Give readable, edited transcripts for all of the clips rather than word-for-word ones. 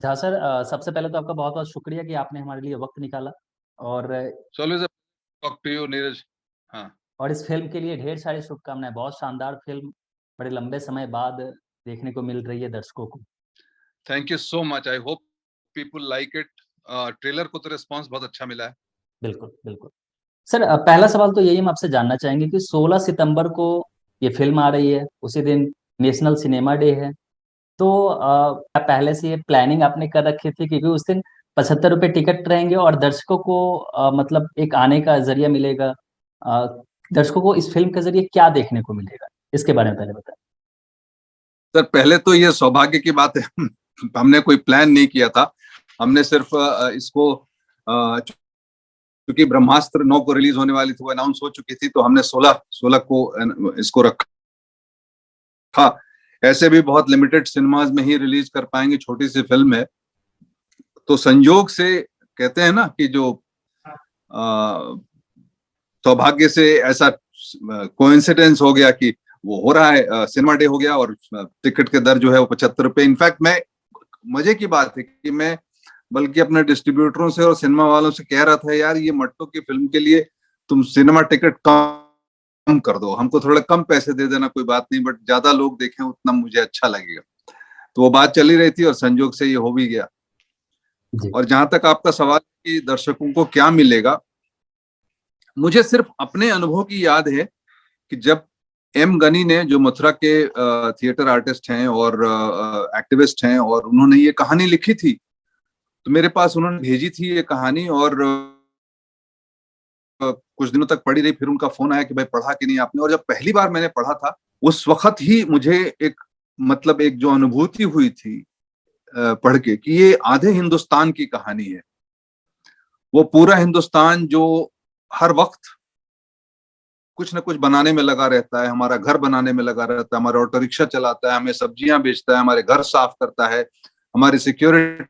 जहाँ सर सबसे पहले तो आपका बहुत बहुत शुक्रिया कि आपने हमारे लिए वक्त निकाला। और So always a talk to you, Neeraj. हाँ. और इस फिल्म के लिए ढेर सारी शुभकामनाएं। बहुत शानदार फिल्म बड़े लंबे समय बाद देखने को मिल रही है दर्शकों को। Thank you so much. I hope people like it. Trailer को तो रिस्पांस बहुत अच्छा मिला है। बिल्कुल बिल्कुल। सर पहला सवाल तो यही हम आपसे जानना चाहेंगे कि 16 सितंबर को ये फिल्म आ रही है, उसी दिन नेशनल सिनेमा डे है। तो क्या पहले से ये प्लानिंग आपने कर रखी थी, क्योंकि उस दिन 75 रुपये टिकट रहेंगे और दर्शकों को मतलब एक आने का जरिया मिलेगा। अ, दर्शकों को इस फिल्म के जरिए क्या देखने को मिलेगा, इसके बारे में पहले बताएं। सर पहले तो ये सौभाग्य की बात है हमने कोई प्लान नहीं किया था। हमने सिर्फ इसको क्योंकि ब्रह्मास्त्र 9 को रिलीज होने वाली थी, वो अनाउंस हो चुकी थी, तो हमने 16 को इसको रखा। ऐसे भी बहुत लिमिटेड सिनेमाज में ही रिलीज कर पाएंगे, छोटी सी फिल्म है। तो संयोग से कहते हैं ना कि जो सौभाग्य से ऐसा कोइंसिडेंस हो गया कि वो हो रहा है, सिनेमा डे हो गया और टिकट के दर जो है वो 75 रुपए। इनफैक्ट मैं, मजे की बात है कि मैं बल्कि अपने डिस्ट्रीब्यूटरों से और सिनेमा वालों से कह रहा था, यार ये मट्टो की फिल्म के लिए तुम सिनेमा टिकट कम कर दो, हमको थोड़ा कम पैसे दे देना, कोई बात नहीं, बट ज्यादा लोग देखें उतना मुझे अच्छा लगेगा। तो वो बात चली रही थी और संयोग से ये हो भी गया। जी। और जहां तक आपका सवाल कि दर्शकों को क्या मिलेगा, मुझे सिर्फ अपने अनुभव की याद है कि जब एम गनी ने, जो मथुरा के थिएटर आर्टिस्ट हैं और एक्टिविस्ट हैं, और उन्होंने ये कहानी लिखी थी, तो मेरे पास उन्होंने भेजी थी ये कहानी, और कुछ दिनों तक पढ़ी रही। फिर उनका फोन आया कि भाई पढ़ा कि नहीं आपने। और जब पहली बार मैंने पढ़ा था, उस वक्त ही मुझे एक, मतलब एक जो अनुभूति हुई थी पढ़ के, कि ये आधे हिंदुस्तान की कहानी है। वो पूरा हिंदुस्तान जो हर वक्त कुछ ना कुछ बनाने में लगा रहता है, हमारा घर बनाने में लगा रहता है, हमारा ऑटो रिक्शा चलाता है, हमें सब्जियां बेचता है, हमारे घर साफ करता है, हमारी सिक्योरिटी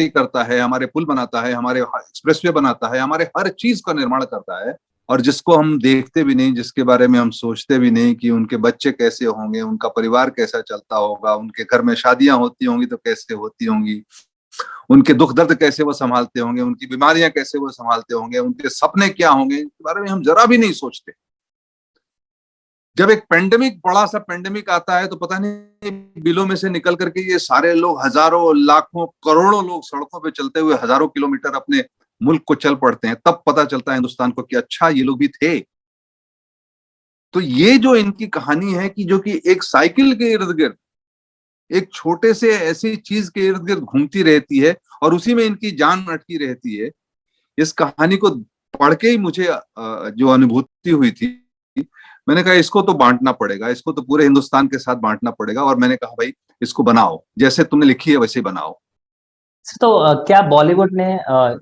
करता है, हमारे पुल बनाता है, हमारे एक्सप्रेसवे बनाता है, हमारे हर चीज का निर्माण करता है। और जिसको हम देखते भी नहीं, जिसके बारे में हम सोचते भी नहीं कि उनके बच्चे कैसे होंगे, उनका परिवार कैसा चलता होगा, उनके घर में शादियां होती होंगी तो कैसे होती होंगी, उनके दुख दर्द कैसे वो संभालते होंगे, उनकी बीमारियां कैसे वो संभालते होंगे, उनके सपने क्या होंगे, इनके बारे में हम जरा भी नहीं सोचते। जब एक पेंडेमिक, बड़ा सा पेंडेमिक आता है, तो पता नहीं बिलों में से निकल करके ये सारे लोग, हजारों लाखों करोड़ों लोग सड़कों पे चलते हुए हजारों किलोमीटर अपने मुल्क को चल पड़ते हैं, तब पता चलता है हिंदुस्तान को कि अच्छा ये लोग भी थे। तो ये जो इनकी कहानी है कि जो कि एक साइकिल के इर्द गिर्द, एक छोटे से ऐसी चीज के इर्द गिर्द घूमती रहती है और उसी में इनकी जान अटकी रहती है। इस कहानी को पढ़ के ही मुझे जो अनुभूति हुई थी, मैंने कहा इसको तो बांटना पड़ेगा, इसको तो पूरे हिंदुस्तान के साथ बांटना पड़ेगा। और मैंने कहा भाई इसको बनाओ, जैसे तुमने लिखी है वैसे बनाओ। तो क्या बॉलीवुड ने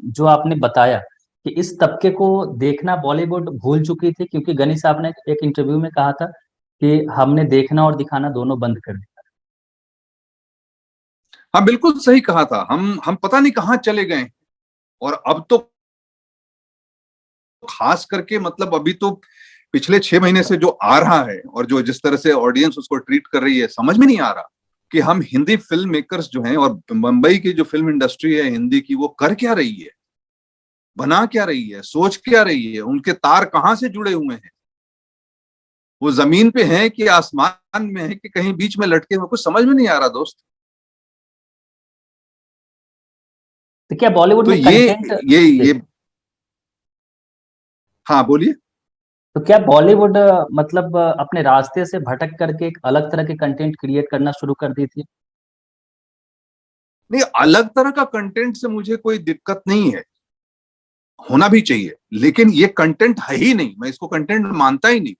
जो आपने बताया कि इस तबके को देखना बॉलीवुड भूल चुकी थी, क्योंकि गनी साहब ने एक इंटरव्यू में कहा था कि हमने देखना और दिखाना दोनों बंद कर दिया। हाँ बिल्कुल सही कहा था। हम पता नहीं कहाँ चले गए। और अब तो खास करके, मतलब अभी तो पिछले 6 महीने से जो आ रहा है और जो जिस तरह से ऑडियंस उसको ट्रीट कर रही है, समझ में नहीं आ रहा कि हम हिंदी फिल्म मेकर्स जो हैं और मुंबई की जो फिल्म इंडस्ट्री है हिंदी की, वो कर क्या रही है, बना क्या रही है, सोच क्या रही है, उनके तार कहाँ से जुड़े हुए हैं, वो जमीन पे हैं कि आसमान में है कि कहीं बीच में लटके हुए, कुछ समझ में नहीं आ रहा दोस्त। तो क्या बॉलीवुड तो में कंटेंट ये हाँ बोलिए। तो क्या बॉलीवुड मतलब अपने रास्ते से भटक करके एक अलग तरह के कंटेंट क्रिएट करना शुरू कर दी थी? नहीं, अलग तरह का कंटेंट से मुझे कोई दिक्कत नहीं है, होना भी चाहिए, लेकिन ये कंटेंट है ही नहीं। मैं इसको कंटेंट मानता ही नहीं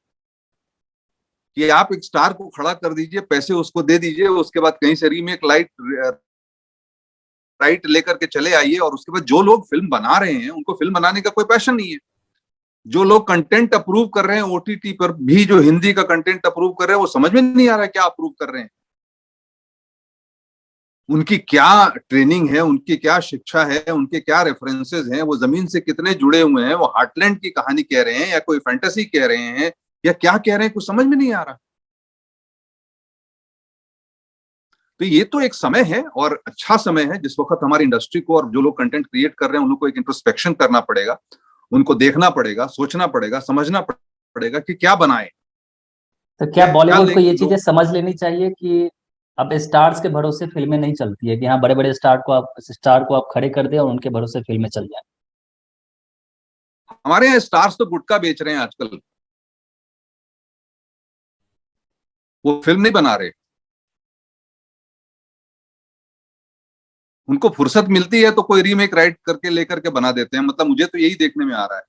कि आप एक स्टार को खड़ा कर दीजिए, पैसे उसको दे दीजिए, उसके बाद कहीं से रीमेक राइट लेकर के चले आइए, और उसके बाद जो लोग फिल्म बना रहे हैं उनको फिल्म बनाने का कोई पैशन नहीं है। जो लोग कंटेंट अप्रूव कर रहे हैं ओटीटी पर भी, जो हिंदी का कंटेंट अप्रूव कर रहे हैं, वो समझ में नहीं आ रहा है क्या अप्रूव कर रहे हैं, उनकी क्या ट्रेनिंग है, उनकी क्या शिक्षा है, उनके क्या रेफरेंसेस हैं, वो जमीन से कितने जुड़े हुए हैं, वो हार्टलैंड की कहानी कह रहे हैं या कोई फैंटेसी कह रहे हैं या क्या कह रहे हैं, कुछ समझ में नहीं आ रहा। तो ये तो एक समय है और अच्छा समय है जिस वक्त हमारी इंडस्ट्री को और जो लोग कंटेंट क्रिएट कर रहे हैं उन लोग को एक इंट्रोस्पेक्शन करना पड़ेगा, उनको देखना पड़ेगा, सोचना पड़ेगा, समझना पड़ेगा कि क्या बनाए, तो क्या क्या बॉलीवुड को ये चीजें लोग। समझ लेनी चाहिए कि अब स्टार्स के भरोसे फिल्में नहीं चलती है, कि हाँ बड़े बड़े स्टार को आप खड़े कर दे और उनके भरोसे फिल्में चल जाए? हमारे यहाँ स्टार्स तो गुटखा बेच रहे हैं आजकल, वो फिल्म नहीं बना रहे। उनको फुर्सत मिलती है तो कोई रीमेक राइट करके लेकर के बना देते हैं, मतलब मुझे तो यही देखने में आ रहा है।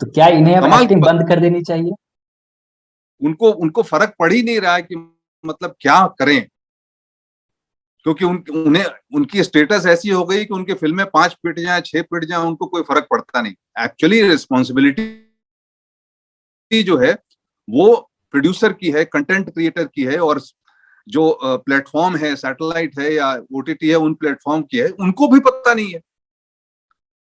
तो क्या इन्हें अब कमाल की एक्टिंग बात, बंद कर देनी चाहिए? उनको उनको फर्क पड़ ही नहीं रहा है कि मतलब क्या करें, क्योंकि उन्हें उनकी स्टेटस ऐसी हो गई कि उनकी फिल्में 5 पिट जाए 6 पिट जाए उनको कोई फर्क पड़ता नहीं। एक्चुअली रिस्पॉन्सिबिलिटी जो है वो प्रोड्यूसर की है, कंटेंट क्रिएटर की है, और जो प्लेटफॉर्म है, सैटेलाइट है या ओटीटी है, उन प्लेटफॉर्म की है। उनको भी पता नहीं है,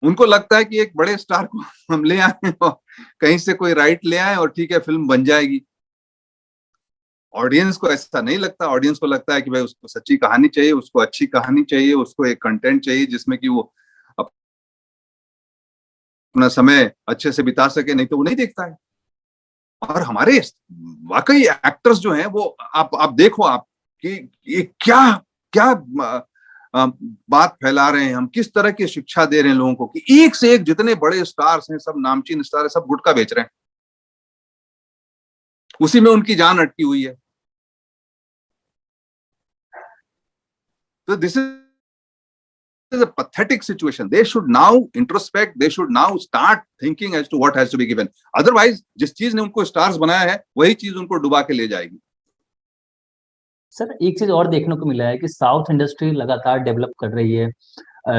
उनको लगता है कि एक बड़े स्टार को हम ले आए और कहीं से कोई राइट ले आए और ठीक है फिल्म बन जाएगी। ऑडियंस को ऐसा नहीं लगता, ऑडियंस को लगता है कि भाई उसको सच्ची कहानी चाहिए, उसको अच्छी कहानी चाहिए, उसको एक कंटेंट चाहिए जिसमें कि वो अपना समय अच्छे से बिता सके, नहीं तो वो नहीं देखता है। और हमारे वाकई एक्टर्स जो हैं वो आप देखो आप कि ये क्या क्या बात फैला रहे हैं, हम किस तरह की शिक्षा दे रहे हैं लोगों को कि एक से एक जितने बड़े स्टार्स हैं, सब नामचीन स्टार है, सब गुटखा बेच रहे हैं, उसी में उनकी जान अटकी हुई है। तो this is a pathetic situation. They should now introspect. They should now start thinking as to what has to be given. Otherwise, जिस चीज ने उनको स्टार्स बनाया है वही चीज उनको डुबा के ले जाएगी। सर एक चीज और देखने को मिला है कि साउथ इंडस्ट्री लगातार डेवलप कर रही है,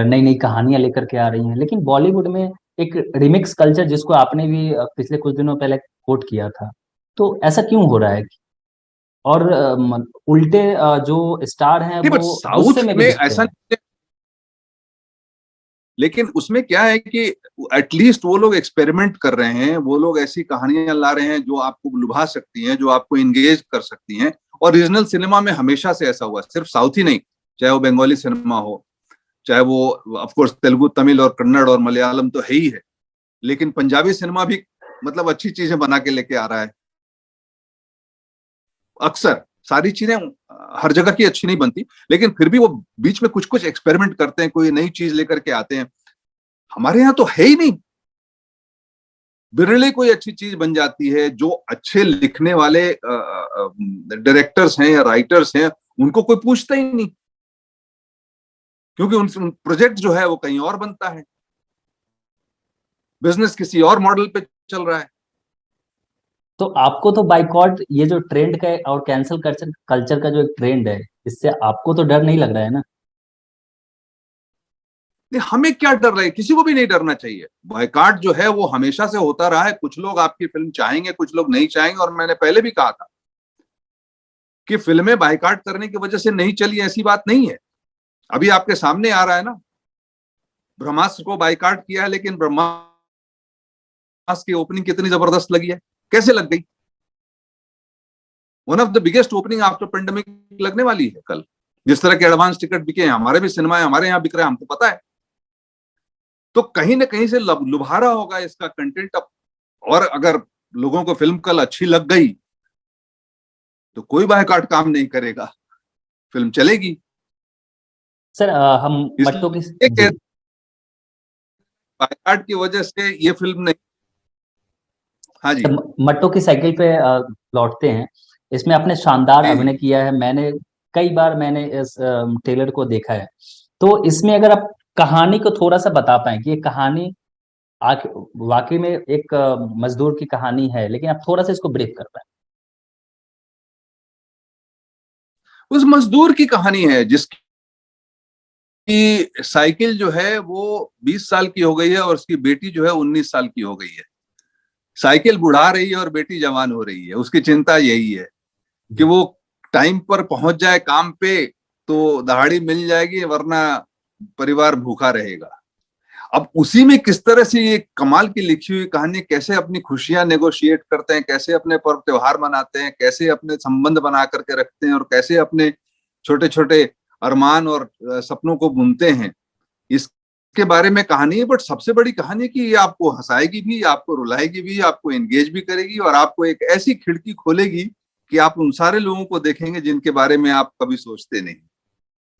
नई नई कहानियां लेकर के आ रही हैं, लेकिन बॉलीवुड में एक रिमिक्स कल्चर, जिसको आपने भी पिछले कुछ दिनों पहले कोट किया था, तो ऐसा क्यों हो रहा है? और उल्टे जो स्टार हैं नहीं, वो बट गुस्से साउथ में भी में दिखते ऐसा हैं। नहीं है, लेकिन उसमें क्या है कि एटलीस्ट वो लोग एक्सपेरिमेंट कर रहे हैं, वो लोग ऐसी कहानियां ला रहे हैं जो आपको लुभा सकती हैं, जो आपको इंगेज कर सकती हैं। और रीजनल सिनेमा में हमेशा से ऐसा हुआ, सिर्फ साउथ ही नहीं, चाहे वो बंगाली सिनेमा हो, चाहे वो ऑफ कोर्स तेलुगु, तमिल और कन्नड़ और मलयालम तो है ही है, लेकिन पंजाबी सिनेमा भी मतलब अच्छी चीजें बना के लेके आ रहा है। अक्सर सारी चीजें हर जगह की अच्छी नहीं बनती, लेकिन फिर भी वो बीच में कुछ कुछ एक्सपेरिमेंट करते हैं, कोई नई चीज लेकर के आते हैं। हमारे यहाँ तो है ही नहीं, बिरले कोई अच्छी चीज बन जाती है। जो अच्छे लिखने वाले डायरेक्टर्स हैं या राइटर्स हैं उनको कोई पूछता ही नहीं, क्योंकि उन प्रोजेक्ट जो है वो कहीं और बनता है, बिजनेस किसी और मॉडल पे चल रहा है। तो आपको तो बाइकॉट, ये जो ट्रेंड का और कैंसिल कल्चर कल्चर का जो एक ट्रेंड है, इससे आपको तो डर नहीं लग रहा है ना? नहीं, हमें क्या डर रहा है, किसी को भी नहीं डरना चाहिए। बायकॉट जो है वो हमेशा से होता रहा है। कुछ लोग आपकी फिल्म चाहेंगे, कुछ लोग नहीं चाहेंगे, और मैंने पहले भी कहा था कि फिल्में बायकॉट करने की वजह से नहीं चली, ऐसी बात नहीं है। अभी आपके सामने आ रहा है ना, ब्रह्मास्त्र को बायकॉट किया है, लेकिन ब्रह्मास्त्र की ओपनिंग कितनी जबरदस्त लगी है, कैसे लग गई। One of the biggest opening after pandemic लगने वाली है कल। जिस तरह के एडवांस टिकट बिके हैं, हमारे भी सिनेमा है, हमारे यहाँ बिक रहा है, हमको पता है। तो कहीं ना कहीं से लुभारा होगा इसका कंटेंट। अब और अगर लोगों को फिल्म कल अच्छी लग गई तो कोई बायकॉट काम नहीं करेगा, फिल्म चलेगी। सर हम मट्टो की इसलिए जी बायकॉट की वजह से ये फिल्म नहीं। हाँ जी। सर, मट्टो की साइकिल पे लौटते हैं। इसमें आपने शानदार जी जी। अभिनय किया है, मैंने कई बार मैंने इस ट्रेलर को देखा है। तो इसमें अगर आप कहानी को थोड़ा सा बता पाएं कि ये कहानी वाकई में एक मजदूर की कहानी है, लेकिन आप थोड़ा सा इसको ब्रीफ कर पाए। उस मजदूर की कहानी है जिसकी साइकिल जो है वो 20 साल की हो गई है और उसकी बेटी जो है 19 साल की हो गई है। साइकिल बुढ़ा रही है और बेटी जवान हो रही है। उसकी चिंता यही है कि जी। वो टाइम पर पहुंच जाए काम पे तो दहाड़ी मिल जाएगी, वरना परिवार भूखा रहेगा। अब उसी में किस तरह से ये कमाल की लिखी हुई कहानी, कैसे अपनी खुशियां नेगोशिएट करते हैं, कैसे अपने पर्व त्योहार मनाते हैं, कैसे अपने संबंध बना करके रखते हैं, और कैसे अपने छोटे छोटे अरमान और सपनों को बुनते हैं, इसके बारे में कहानी है। बट सबसे बड़ी कहानी कि ये आपको हंसाएगी भी, आपको रुलाएगी भी, आपको एंगेज भी करेगी, और आपको एक ऐसी खिड़की खोलेगी कि आप उन सारे लोगों को देखेंगे जिनके बारे में आप कभी सोचते नहीं।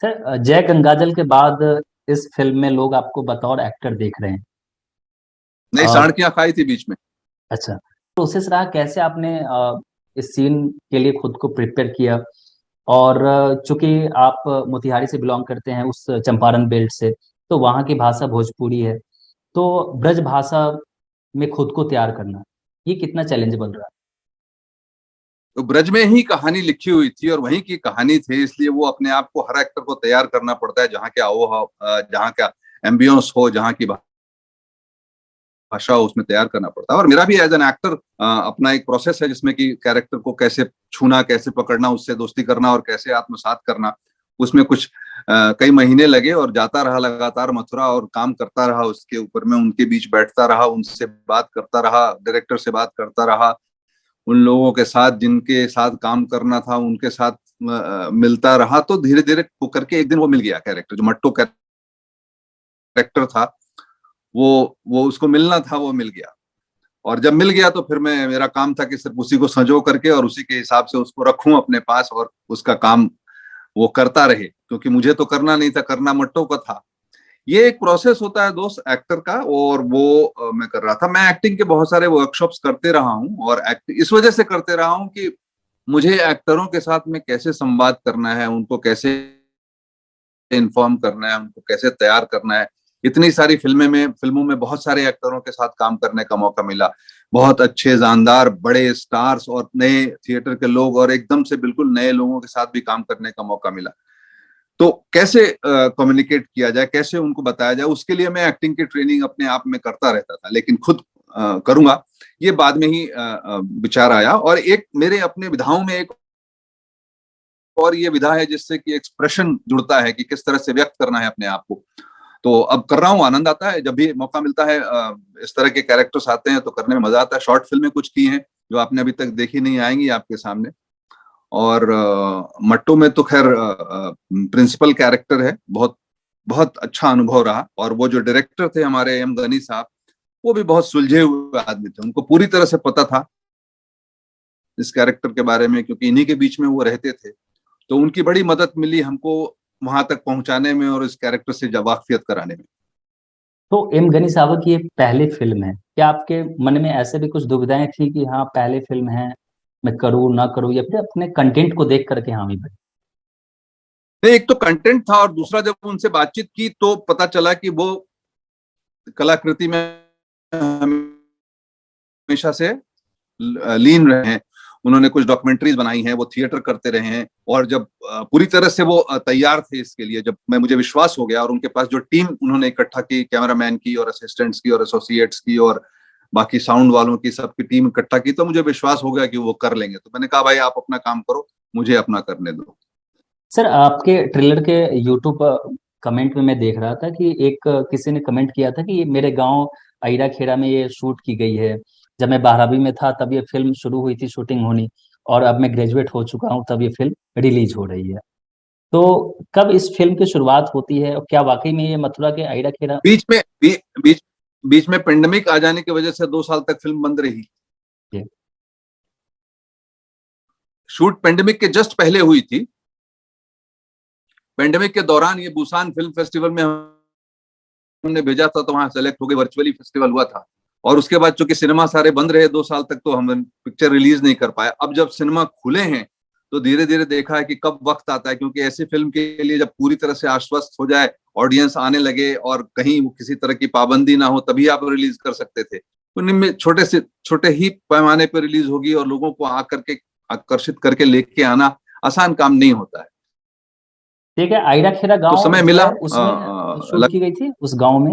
सर, जय गंगाजल के बाद इस फिल्म में लोग आपको बतौर एक्टर देख रहे हैं। नई साड़कियां खाई थी बीच में। अच्छा, प्रोसेस रहा कैसे आपने इस सीन के लिए खुद को प्रिपेयर किया? और चूंकि आप मोतिहारी से बिलोंग करते हैं, उस चंपारण बेल्ट से, तो वहाँ की भाषा भोजपुरी है, तो ब्रज भाषा में खुद को तैयार करना, ये कितना चैलेंजेबल रहा? तो ब्रज में ही कहानी लिखी हुई थी और वहीं की कहानी थी, इसलिए वो अपने आप को हर एक्टर को तैयार करना पड़ता है, जहाँ के जहाँ का एम्बियंस हो, जहाँ की भाषा हो, उसमें तैयार करना पड़ता है। और मेरा भी एज एन एक्टर अपना एक प्रोसेस है, जिसमें कि कैरेक्टर को कैसे छूना, कैसे पकड़ना, उससे दोस्ती करना और कैसे आत्मसात करना, उसमें कुछ कई महीने लगे, और जाता रहा लगातार मथुरा और काम करता रहा उसके ऊपर। में उनके बीच बैठता रहा, उनसे बात करता रहा, डायरेक्टर से बात करता रहा, उन लोगों के साथ जिनके साथ काम करना था उनके साथ मिलता रहा। तो धीरे धीरे करके एक दिन वो मिल गया कैरेक्टर, जो मट्टू कैरेक्टर था, वो उसको मिलना था, वो मिल गया। और जब मिल गया तो फिर मेरा काम था कि सिर्फ उसी को संजो करके और उसी के हिसाब से उसको रखूं अपने पास, और उसका काम वो करता रहे, क्योंकि मुझे तो करना नहीं था, करना मट्टो का था। ये एक प्रोसेस होता है दोस्त एक्टर का, और वो मैं कर रहा था। मैं एक्टिंग के बहुत सारे वर्कशॉप्स करते रहा हूँ, और एक्टिंग इस वजह से करते रहा हूँ कि मुझे एक्टरों के साथ में कैसे संवाद करना है, उनको कैसे इन्फॉर्म करना है, उनको कैसे तैयार करना है। इतनी सारी फिल्मों में बहुत सारे एक्टरों के साथ काम करने का मौका मिला, बहुत अच्छे जानदार बड़े स्टार्स और नए थिएटर के लोग, और एकदम से बिल्कुल नए लोगों के साथ भी काम करने का मौका मिला। तो कैसे कम्युनिकेट किया जाए, कैसे उनको बताया जाए, उसके लिए मैं एक्टिंग की ट्रेनिंग अपने आप में करता रहता था। लेकिन खुद करूंगा, ये बाद में ही विचार आया। और एक मेरे अपने विधाओं में एक और ये विधा है जिससे कि एक्सप्रेशन जुड़ता है, कि किस तरह से व्यक्त करना है अपने आप को। तो अब कर रहा हूँ, आनंद आता है, जब भी मौका मिलता है इस तरह के कैरेक्टर्स आते हैं तो करने में मजा आता है। शॉर्ट फिल्में कुछ की हैं जो आपने अभी तक देखी नहीं, आएंगी आपके सामने। और मट्टू में तो खैर प्रिंसिपल कैरेक्टर है, बहुत बहुत अच्छा अनुभव रहा। और वो जो डायरेक्टर थे हमारे एम गनी साहब, वो भी बहुत सुलझे हुए आदमी थे, उनको पूरी तरह से पता था इस कैरेक्टर के बारे में, क्योंकि इन्हीं के बीच में वो रहते थे। तो उनकी बड़ी मदद मिली हमको वहां तक पहुंचाने में और इस कैरेक्टर से वाकफियत कराने में। तो एम गनी साहब की ये पहली फिल्म है, क्या आपके मन में ऐसे भी कुछ दुविधाएं थी कि हाँ पहली फिल्म है, मैं करूँ ना करूँ, या फिर अपने कंटेंट को देख करके हाँ भी भाई? नहीं, एक तो कंटेंट था, और दूसरा जब उनसे बातचीत की तो पता चला कि वो कलाकृति में हमेशा से लीन रहे हैं। उन्होंने कुछ डॉक्यूमेंट्रीज बनाई हैं, वो थिएटर करते रहे हैं, और जब पूरी तरह से वो तैयार थे इसके लिए, जब मुझे विश्वास हो गया, और उनके पास जो टीम उन्होंने इकट्ठा की, कैमरामैन की और असिस्टेंट्स की और एसोसिएट्स की और बाकी साउंड वालों की, सबकी टीम इकट्ठा की, तो मुझे विश्वास हो गया कि वो कर लेंगे। तो मैंने कहा भाई आप अपना काम करो, मुझे अपना करने दो। सर, आपके ट्रेलर के यूट्यूब कमेंट में मैं देख रहा था कि एक किसी ने कमेंट किया था कि ये मेरे गांव अईरा खेड़ा में ये शूट की गई है, जब मैं 12वीं में था तब ये फिल्म शुरू हुई थी शूटिंग होनी, और अब मैं ग्रेजुएट हो चुका हूँ तब ये फिल्म रिलीज हो रही है। तो कब इस फिल्म की शुरुआत होती है, और क्या वाकई में ये मथुरा के अईरा खेड़ा? बीच में बीच बीच में पेंडेमिक आ जाने की वजह से 2 साल तक फिल्म बंद रही। जी। शूट पेंडेमिक के जस्ट पहले हुई थी। पेंडेमिक के दौरान ये बुसान फिल्म फेस्टिवल में हमने भेजा था, तो वहां सेलेक्ट हो गई, वर्चुअली फेस्टिवल हुआ था। और उसके बाद चूंकि सिनेमा सारे बंद रहे 2 साल तक, तो हम पिक्चर रिलीज नहीं कर पाए। अब जब सिनेमा खुले हैं तो धीरे धीरे देखा है कि कब वक्त आता है, क्योंकि ऐसी फिल्म के लिए जब पूरी तरह से आश्वस्त हो जाए, ऑडियंस आने लगे, और कहीं किसी तरह की पाबंदी ना हो, तभी आप रिलीज कर सकते थे। तो इनमें छोटे ही पैमाने पर रिलीज होगी, और लोगों को आकर के आकर्षित करके लेके आना आसान काम नहीं होता है। ठीक है, आयरा खेरा तो गांव समय जो मिला। है उसमें शूट की गई थी, उस गांव में?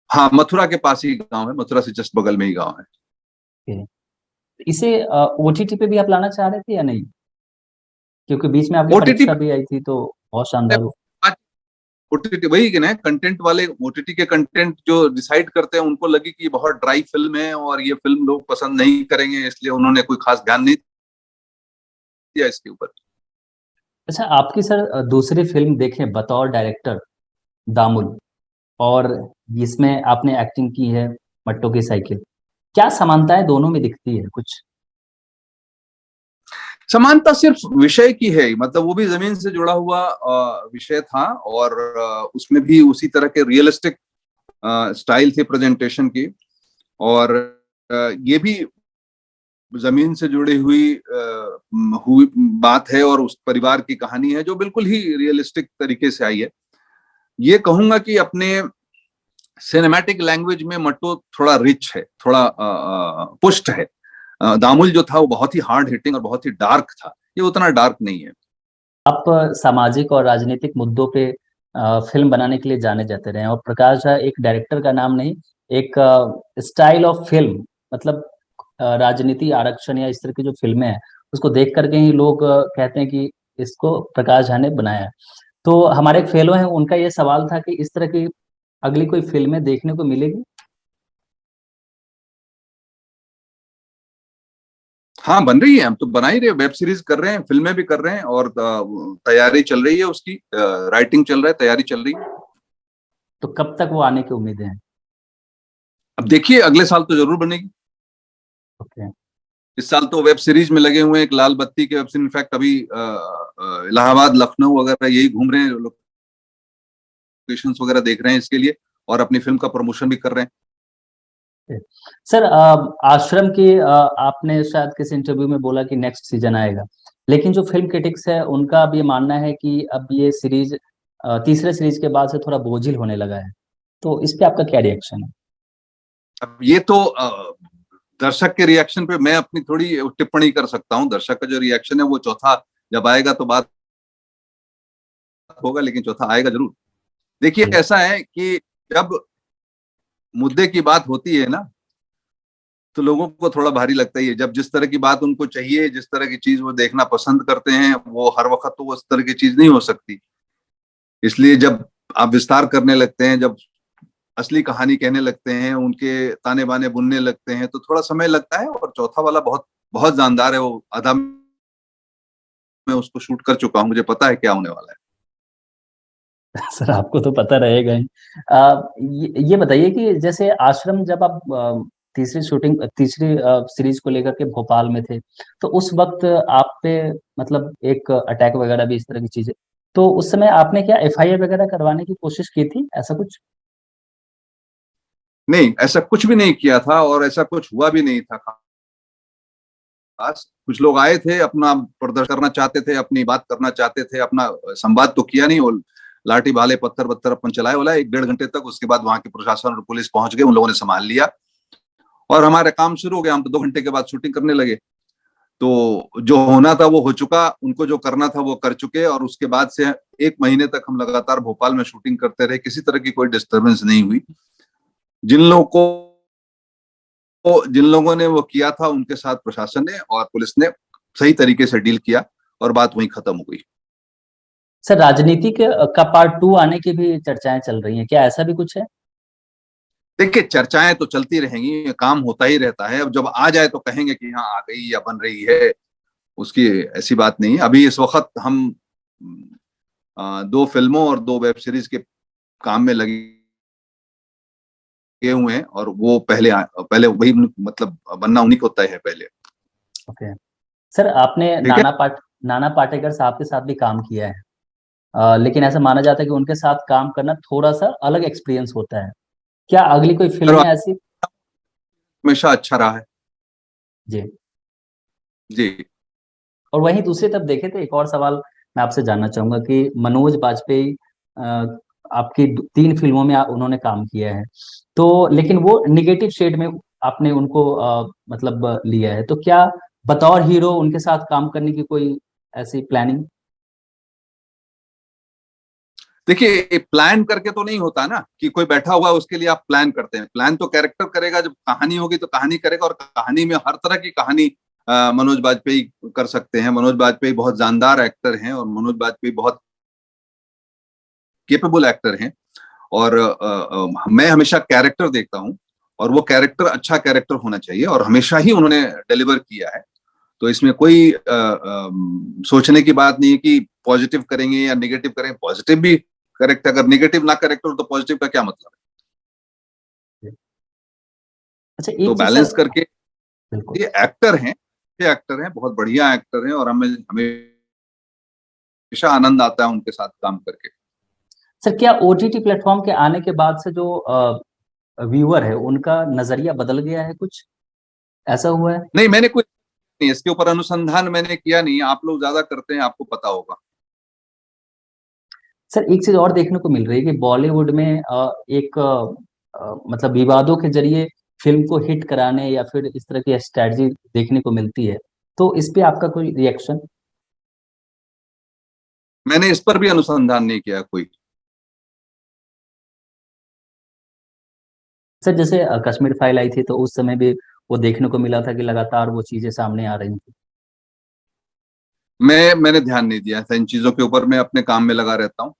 हाँ, मथुरा के पास ही गांव है, मथुरा से जस्ट बगल में ही गांव है। ठीक है। इसे ओटीटी पे भी आप लाना चाह रहे थे या नहीं? क्योंकि बीच में आपकी ओटीटी परीक्षा भी आई थी, तो बहुत शानदार हो। ओटीटी वही कि ना, कंटेंट वाले ओटीटी के कंटेंट जो डिसाइड करते हैं, उनको लगी कि ये बहुत ड्राई फिल्म है और ये फिल्म लोग पसंद नहीं करेंगे, इसलिए उन्होंने कोई खास ध्यान नहीं दिया इसके ऊपर। अच्छा, आपकी सर दूसरी फिल्म देखें बतौर डायरेक्टर, दामुल, और इसमें आपने एक्टिंग की है, मट्टो की साइकिल, क्या समानताएं दोनों में दिखती है कुछ? समानता सिर्फ विषय की है, मतलब वो भी जमीन से जुड़ा हुआ विषय था, और उसमें भी उसी तरह के रियलिस्टिक स्टाइल थी प्रेजेंटेशन की, और ये भी जमीन से जुड़ी हुई बात है, और उस परिवार की कहानी है जो बिल्कुल ही रियलिस्टिक तरीके से आई है। ये कहूंगा कि अपने सिनेमैटिक लैंग्वेज में मट्टो थोड़ा रिच है, थोड़ा पुष्ट है। दामुल जो था वो बहुत ही हार्ड हिटिंग और बहुत ही डार्क था, ये उतना डार्क नहीं है। आप सामाजिक और राजनीतिक मुद्दों पे फिल्म बनाने के लिए जाने जाते रहे हैं, और प्रकाश झा एक डायरेक्टर का नाम नहीं, एक स्टाइल ऑफ फिल्म, मतलब राजनीति, आरक्षण या इस तरह की जो फिल्में हैं उसको देख करके ही लोग कहते हैं कि इसको प्रकाश झा ने बनाया है। तो हमारे एक फेलो हैं, उनका ये सवाल था कि इस तरह की अगली कोई फिल्में देखने को मिलेगी? हाँ, बन रही है, हम तो बना ही रहे, वेब सीरीज कर रहे हैं, फिल्में भी कर रहे हैं, और तैयारी चल रही है उसकी, राइटिंग चल रहा है, तैयारी चल रही है। तो कब तक वो आने की उम्मीदें हैं? अब देखिए, अगले साल तो जरूर बनेगी। ओके। इस साल तो वेब सीरीज में लगे हुए हैं, एक लाल बत्ती के वेब सीरीज, इनफैक्ट अभी इलाहाबाद, लखनऊ वगैरह यही घूम रहे हैं, लोकेशंस वगैरह देख रहे हैं इसके लिए, और अपनी फिल्म का प्रमोशन भी कर रहे हैं। सर, आश्रम की आपने शायद किसी इंटरव्यू में बोला कि नेक्स्ट सीजन आएगा, लेकिन जो फिल्म क्रिटिक्स है उनका अब ये मानना है कि अब ये सीरीज तीसरे सीरीज के बाद से थोड़ा बोझिल होने लगा है, तो इस पे आपका क्या रिएक्शन है? अब ये तो दर्शक के रिएक्शन पे मैं अपनी थोड़ी टिप्पणी कर सकता हूँ। दर्शक का जो रिएक्शन है वो चौथा जब आएगा तो बात होगा, लेकिन चौथा आएगा जरूर। देखिए, जी। ऐसा है कि जब मुद्दे की बात होती है ना, तो लोगों को थोड़ा भारी लगता ही है। जब जिस तरह की बात उनको चाहिए, जिस तरह की चीज वो देखना पसंद करते हैं, वो हर वक्त तो वो उस तरह की चीज नहीं हो सकती। इसलिए जब आप विस्तार करने लगते हैं, जब असली कहानी कहने लगते हैं, उनके ताने बाने बुनने लगते हैं, तो थोड़ा समय लगता है। और चौथा वाला बहुत बहुत जानदार है, वो आधा मैं उसको शूट कर चुका हूँ, मुझे पता है क्या होने वाला है। सर, आपको तो पता रहेगा ही। ये बताइए कि जैसे आश्रम, जब आप तीसरी सीरीज को लेकर के भोपाल में थे, तो उस वक्त आप पे मतलब एक अटैक वगैरह भी, इस तरह की चीजें, तो उस समय आपने क्या एफआईआर वगैरह करवाने की कोशिश की थी, ऐसा कुछ? नहीं, ऐसा कुछ भी नहीं किया था, और ऐसा कुछ हुआ भी नहीं था खास। कुछ लोग आए थे, अपना प्रदर्शन करना चाहते थे, अपनी बात करना चाहते थे, अपना संवाद तो किया नहीं, और लाठी भाले पत्थर पत्थर अपन चलाए वाला 1-1.5 घंटे तक। उसके बाद वहां के प्रशासन और पुलिस पहुंच गए, उन लोगों ने संभाल लिया, और हमारा काम शुरू हो गया। हम तो 2 घंटे के बाद शूटिंग करने लगे। तो जो होना था वो हो चुका, उनको जो करना था वो कर चुके, और उसके बाद से 1 महीने तक हम लगातार भोपाल में शूटिंग करते रहे, किसी तरह की कोई डिस्टर्बेंस नहीं हुई। जिन लोगों जिन लोगों ने वो किया था, उनके साथ प्रशासन ने और पुलिस ने सही तरीके से डील किया, और बात वहीं खत्म हो गई। सर, राजनीति का पार्ट 2 आने की भी चर्चाएं चल रही हैं, क्या ऐसा भी कुछ है? देखिए, चर्चाएं तो चलती रहेंगी, काम होता ही रहता है। अब जब आ जाए तो कहेंगे कि हाँ, आ गई या बन रही है, उसकी ऐसी बात नहीं है। अभी इस वक्त हम 2 फिल्मों और 2 वेब सीरीज के काम में लगे हुए हैं, और वो पहले वही, मतलब बनना उन्हीं को तय है पहले। ओके। सर, आपने ठीक है। नाना पाटेकर साहब के साथ भी काम किया है, लेकिन ऐसा माना जाता है कि उनके साथ काम करना थोड़ा सा अलग एक्सपीरियंस होता है, क्या अगली कोई फिल्म सर, है ऐसी? हमेशा अच्छा रहा है। जी। जी। और वहीं दूसरी तरफ देखे तो एक और सवाल मैं आपसे जानना चाहूंगा कि मनोज बाजपेयी अ, आपकी 3 फिल्मों में उन्होंने काम किया है, तो लेकिन वो निगेटिव शेड में आपने उनको मतलब लिया है, तो क्या बतौर हीरो उनके साथ काम करने की कोई ऐसी प्लानिंग? देखिए, प्लान करके तो नहीं होता ना, कि कोई बैठा हुआ है उसके लिए आप प्लान करते हैं। प्लान तो कैरेक्टर करेगा, जब कहानी होगी तो कहानी करेगा, और कहानी में हर तरह की कहानी मनोज बाजपेयी कर सकते हैं। मनोज बाजपेयी बहुत जानदार एक्टर हैं, और मनोज बाजपेयी बहुत केपेबल एक्टर हैं, और मैं हमेशा कैरेक्टर देखता हूँ, और वो कैरेक्टर अच्छा कैरेक्टर होना चाहिए, और हमेशा ही उन्होंने डिलीवर किया है। तो इसमें कोई सोचने की बात नहीं है कि पॉजिटिव करेंगे या नेगेटिव करेंगे। पॉजिटिव भी करेक्ट, अगर नेगेटिव ना करेक्ट हो तो पॉजिटिव का क्या मतलब है? अच्छा, तो एक चीज सर। बैलेंस करके, बिल्कुल। ये एक्टर हैं, ये एक्टर हैं, बहुत बढ़िया एक्टर हैं, और हमें हमेशा आनंद आता है उनके साथ काम करके। सर, क्या ओटीटी प्लेटफॉर्म के आने के बाद से जो व्यूअर है उनका नजरिया बदल गया है, कुछ ऐसा हुआ है? नहीं, मैंने कुछ नहीं, इसके ऊपर अनुसंधान मैंने किया नहीं, आप लोग ज्यादा करते हैं, आपको पता होगा। सर, एक चीज और देखने को मिल रही है कि बॉलीवुड में एक मतलब विवादों के जरिए फिल्म को हिट कराने या फिर इस तरह की स्ट्रैटेजी देखने को मिलती है। तो इस पे आपका कोई रिएक्शन? मैंने इस पर भी अनुसंधान नहीं किया कोई। सर, जैसे कश्मीर फाइल आई थी तो उस समय भी वो देखने को मिला था कि लगातार वो चीजें सामने आ रही थी। मैंने ध्यान नहीं दिया था इन चीजों के ऊपर, मैं अपने काम में लगा रहता हूँ।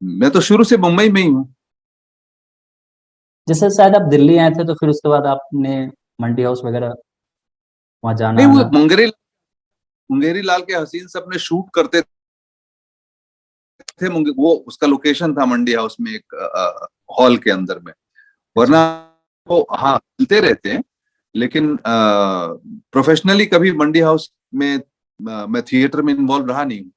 मैं तो शुरू से मुंबई में ही हूँ। जैसे शायद आप दिल्ली आए थे तो फिर उसके बाद आपने मंडी हाउस वगैरह वहाँ जाना नहीं, वो आना। मुंगेरी मुंगेरी लाल के हसीन से अपने शूट करते थे। वो उसका लोकेशन था मंडी हाउस में, एक हॉल के अंदर में। अच्छा। वरना वो, हाँ, मिलते रहते हैं, लेकिन प्रोफेशनली कभी मंडी हाउस में मैं थिएटर में इन्वॉल्व रहा नहीं हूँ।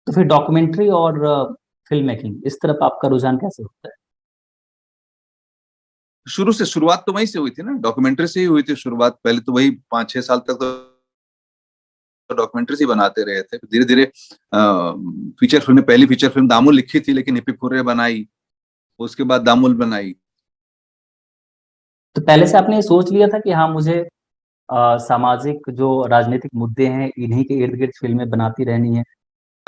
तो फिर डॉक्यूमेंट्री और फिल्म मेकिंग इस तरफ आपका रुझान कैसे होता है? शुरू से शुरुआत तो वहीं से हुई थी ना, डॉक्यूमेंट्री से ही हुई थी शुरुआत। पहले तो वही 5-6 साल तक तो डॉक्यूमेंट्रीज ही बनाते रहे थे। धीरे धीरे फीचर फिल्म, पहली फीचर फिल्म दामुल लिखी थी, लेकिन हिप्पी फुर्रे बनाई, उसके बाद दामुल बनाई। तो पहले से आपने ये सोच लिया था कि हाँ, मुझे सामाजिक जो राजनीतिक मुद्दे हैं इन्हीं के इर्द गिर्द फिल्में बनाती रहनी है?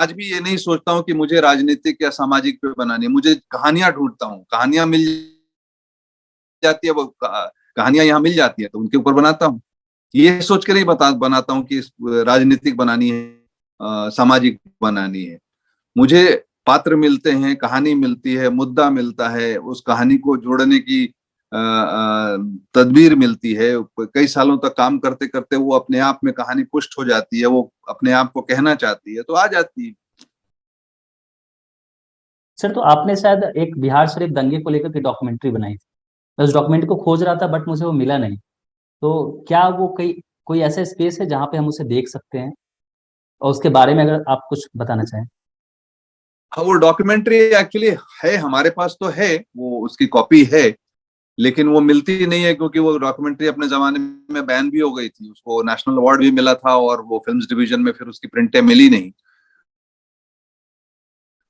आज भी ये नहीं सोचता हूँ कि मुझे राजनीतिक या सामाजिक पे बनानी है, मुझे कहानियां ढूंढता हूँ, कहानियां मिल जाती है, वो कहानियां यहाँ मिल जाती है तो उनके ऊपर बनाता हूँ। ये सोच के नहीं बनाता हूँ कि राजनीतिक बनानी है, सामाजिक बनानी है। मुझे पात्र मिलते हैं, कहानी मिलती है, मुद्दा मिलता है, उस कहानी को जोड़ने की तदबीर मिलती है। कई सालों तक काम करते करते वो अपने आप में कहानी पुष्ट हो जाती है, वो अपने आप को कहना चाहती है तो आ जाती है। सर, तो आपने शायद एक बिहार शरीफ दंगे को लेकर के डॉक्यूमेंट्री बनाई थी। मैं उस डॉक्यूमेंट्री को खोज रहा था बट मुझे वो मिला नहीं। तो क्या वो कोई ऐसा स्पेस है जहाँ पे हम उसे देख सकते हैं, और उसके बारे में अगर आप कुछ बताना चाहें? हाँ, वो डॉक्यूमेंट्री एक्चुअली है, हमारे पास तो है, वो उसकी कॉपी है, लेकिन वो मिलती नहीं है, क्योंकि वो डॉक्यूमेंट्री अपने जमाने में बैन भी हो गई थी, उसको नेशनल अवार्ड भी मिला था, और वो फिल्म्स डिवीजन में फिर उसकी प्रिंटें मिली नहीं।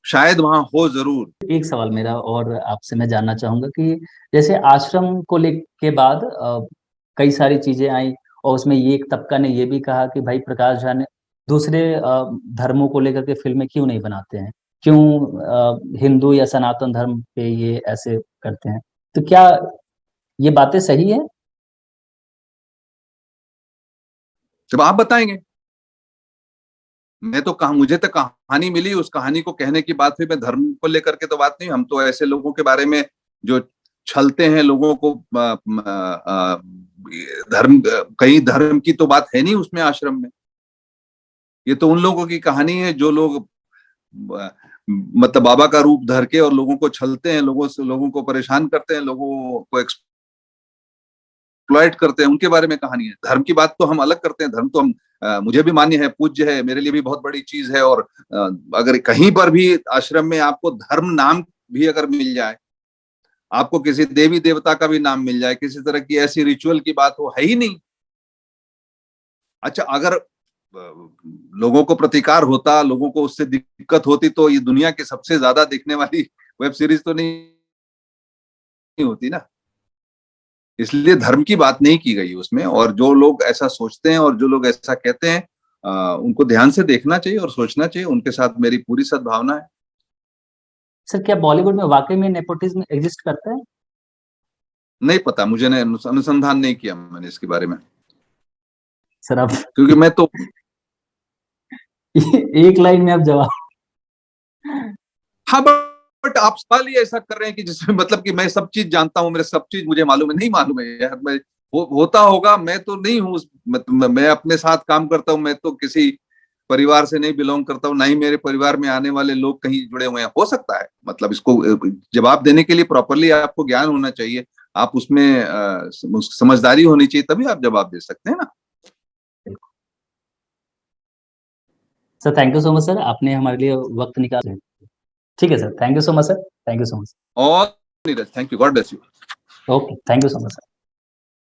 शायद वहां हो जरूर। एक सवाल मेरा और आपसे मैं जानना चाहूंगा कि जैसे आश्रम को ले के बाद कई सारी चीजें आई, और उसमें ये एक तबका ने ये भी कहा कि भाई प्रकाश झा ने दूसरे धर्मों को लेकर के फिल्में क्यों नहीं बनाते हैं, क्यों हिंदू या सनातन धर्म पे ये ऐसे करते हैं? तो क्या ये बातें सही है? जब आप बताएंगे, मैं तो कहा, मुझे तो कहानी मिली, उस कहानी को कहने की बात हुई। मैं धर्म को लेकर के तो बात नहीं, हम तो ऐसे लोगों के बारे में जो छलते हैं लोगों को, धर्म, कहीं धर्म की तो बात है नहीं उसमें आश्रम में। ये तो उन लोगों की कहानी है जो लोग मतलब बाबा का रूप धर के और लोगों को छलते हैं, लोगों को परेशान करते हैं, लोगों को एक्सप्लॉइट करते हैं, उनके बारे में कहानी है। धर्म की बात तो हम अलग करते हैं, धर्म तो हम, मुझे भी मान्य है, पूज्य है, मेरे लिए भी बहुत बड़ी चीज है। और अगर कहीं पर भी आश्रम में आपको धर्म नाम भी अगर मिल जाए, आपको किसी देवी देवता का भी नाम मिल जाए, किसी तरह की ऐसी रिचुअल की बात हो, है ही नहीं। अच्छा, अगर लोगों को प्रतिकार होता, लोगों को उससे दिक्कत होती, तो ये दुनिया की सबसे ज्यादा देखने वाली वेब सीरीज तो नहीं होती ना। इसलिए धर्म की बात नहीं की गई उसमें, और जो लोग ऐसा सोचते हैं और जो लोग ऐसा कहते हैं, उनको ध्यान से देखना चाहिए और सोचना चाहिए। उनके साथ मेरी पूरी सद्भावना है। सर, क्या बॉलीवुड में वाकई में नेपोटिज्म एग्जिस्ट करता है? नहीं पता मुझे, ने अनुसंधान नहीं किया मैंने इसके बारे में, सर, आप क्योंकि मैं तो एक लाइन में आप जवाब। हाँ, बट आप सवाल ही ऐसा कर रहे हैं कि जिसमें मतलब कि मैं सब चीज जानता हूँ, मेरे सब चीज मुझे मालूम है, नहीं मालूम है यार। मैं होता होगा, मैं तो नहीं हूँ मैं अपने साथ काम करता हूँ, मैं तो किसी परिवार से नहीं बिलोंग करता हूँ, ना ही मेरे परिवार में आने वाले लोग कहीं जुड़े हुए हैं। हो सकता है, मतलब इसको जवाब देने के लिए प्रॉपरली आपको ज्ञान होना चाहिए, आप उसमें समझदारी होनी चाहिए, तभी आप जवाब दे सकते हैं ना। Sir thank you so much sir, आपने हमारे लिए वक्त निकाला। ठीक है sir, thank you so much sir, thank you so much. और Neeraj, thank you, God bless you. Okay, thank you so much sir.